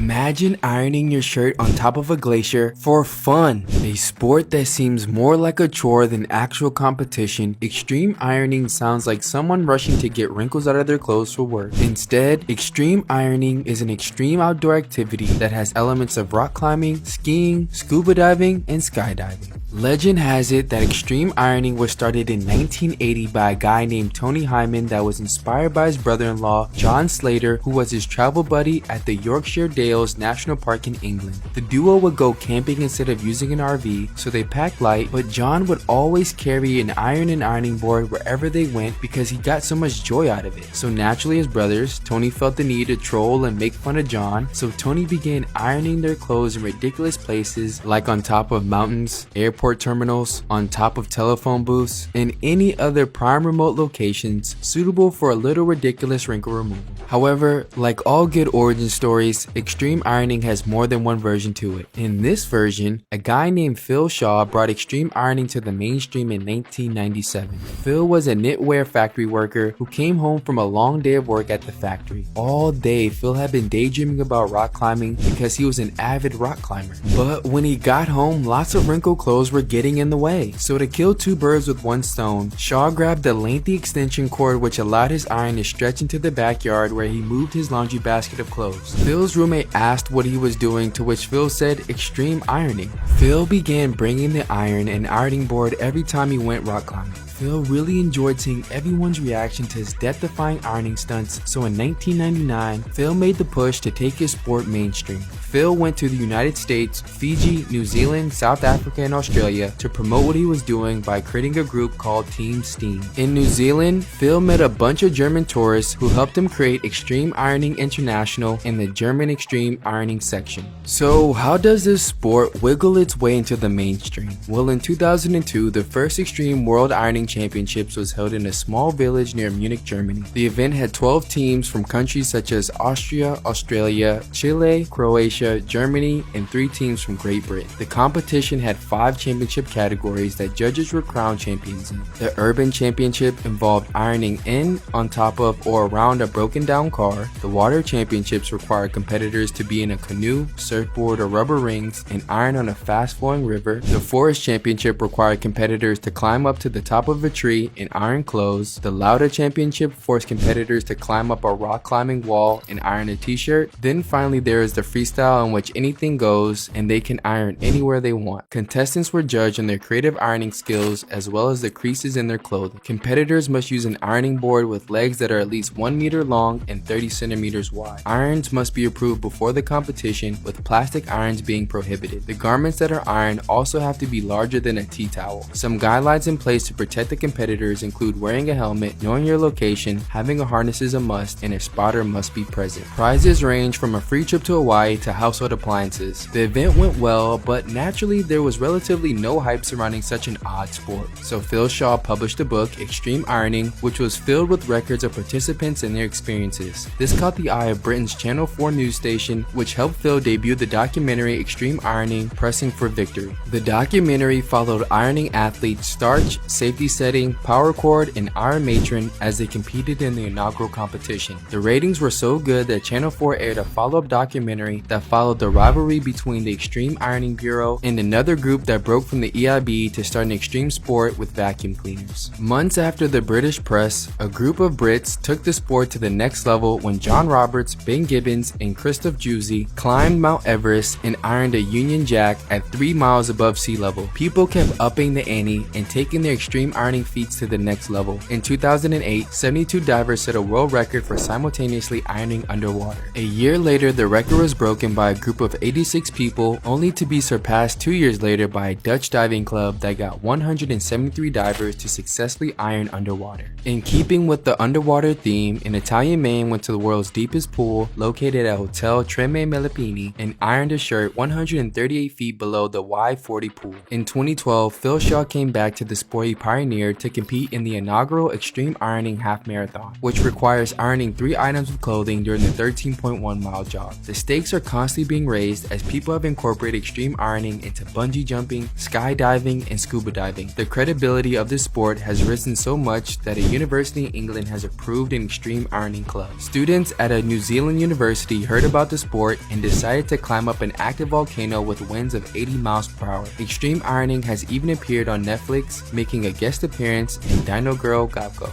Imagine ironing your shirt on top of a glacier for fun. A sport that seems more like a chore than actual competition, extreme ironing sounds like someone rushing to get wrinkles out of their clothes for work. Instead, extreme ironing is an extreme outdoor activity that has elements of rock climbing, skiing, scuba diving, and skydiving. Legend has it that extreme ironing was started in 1980 by a guy named Tony Hyman that was inspired by his brother-in-law, John Slater, who was his travel buddy at the Yorkshire Dales National Park in England. The duo would go camping instead of using an RV, so they packed light, but John would always carry an iron and ironing board wherever they went because he got so much joy out of it. So naturally as brothers, Tony felt the need to troll and make fun of John, so Tony began ironing their clothes in ridiculous places like on top of mountains, airport terminals, on top of telephone booths, and any other prime remote locations suitable for a little ridiculous wrinkle removal. However, like all good origin stories, extreme ironing has more than one version to it. In this version, a guy named Phil Shaw brought extreme ironing to the mainstream in 1997. Phil was a knitwear factory worker who came home from a long day of work at the factory. All day, Phil had been daydreaming about rock climbing because he was an avid rock climber. But when he got home, lots of wrinkled clothes were getting in the way. So to kill two birds with one stone, Shaw grabbed a lengthy extension cord which allowed his iron to stretch into the backyard where he moved his laundry basket of clothes. Phil's roommate asked what he was doing, to which Phil said extreme ironing. Phil began bringing the iron and ironing board every time he went rock climbing. Phil really enjoyed seeing everyone's reaction to his death-defying ironing stunts, so in 1999, Phil made the push to take his sport mainstream. Phil went to the United States, Fiji, New Zealand, South Africa, and Australia to promote what he was doing by creating a group called Team Steam. In New Zealand, Phil met a bunch of German tourists who helped him create Extreme Ironing International and the German Extreme Ironing section. So how does this sport wiggle its way into the mainstream? Well, in 2002, the first Extreme World Ironing Championships was held in a small village near Munich, Germany. The event had 12 teams from countries such as Austria, Australia, Chile, Croatia, Germany, and 3 teams from Great Britain. The competition had 5 championship categories that judges were crowned champions in. The Urban Championship involved ironing in, on top of, or around a broken down car. The Water Championships required competitors to be in a canoe, surfboard, or rubber rings and iron on a fast flowing river. The Forest Championship required competitors to climb up to the top of a tree and iron clothes. The Lauda Championship forced competitors to climb up a rock climbing wall and iron a t-shirt. Then finally there is the freestyle, in which anything goes and they can iron anywhere they want. Contestants were judged on their creative ironing skills as well as the creases in their clothing. Competitors must use an ironing board with legs that are at least 1 meter long and 30 centimeters wide. Irons must be approved before the competition, with plastic irons being prohibited. The garments that are ironed also have to be larger than a tea towel. Some guidelines in place to protect the competitors include wearing a helmet, knowing your location, having a harness is a must, and a spotter must be present. Prizes range from a free trip to Hawaii to household appliances. The event went well, but naturally there was relatively no hype surrounding such an odd sport. So Phil Shaw published a book, Extreme Ironing, which was filled with records of participants and their experiences. This caught the eye of Britain's Channel 4 news station, which helped Phil debut the documentary Extreme Ironing: Pressing for Victory. The documentary followed ironing athletes Starch, Safety Setting, Power Cord, and Iron Matron as they competed in the inaugural competition. The ratings were so good that Channel 4 aired a follow-up documentary that followed the rivalry between the Extreme Ironing Bureau and another group that broke from the EIB to start an extreme sport with vacuum cleaners. Months after the British press, a group of Brits took the sport to the next level when John Roberts, Ben Gibbons, and Christoph Juzy climbed Mount Everest and ironed a Union Jack at 3 miles above sea level. People kept upping the ante and taking their extreme ironing feats to the next level. In 2008, 72 divers set a world record for simultaneously ironing underwater. A year later, the record was broken by a group of 86 people, only to be surpassed 2 years later by a Dutch diving club that got 173 divers to successfully iron underwater. In keeping with the underwater theme, an Italian man went to the world's deepest pool, located at Hotel Treme Melipini, and ironed a shirt 138 feet below the Y40 pool. In 2012, Phil Shaw came back to the sport he pioneered pioneered to compete in the inaugural Extreme Ironing Half Marathon, which requires ironing 3 items of clothing during the 13.1-mile jog. The stakes are constantly being raised as people have incorporated extreme ironing into bungee jumping, skydiving, and scuba diving. The credibility of this sport has risen so much that a university in England has approved an extreme ironing club. Students at a New Zealand university heard about the sport and decided to climb up an active volcano with winds of 80 miles per hour. Extreme ironing has even appeared on Netflix, making a guest appearance in Dino Girl Gabko.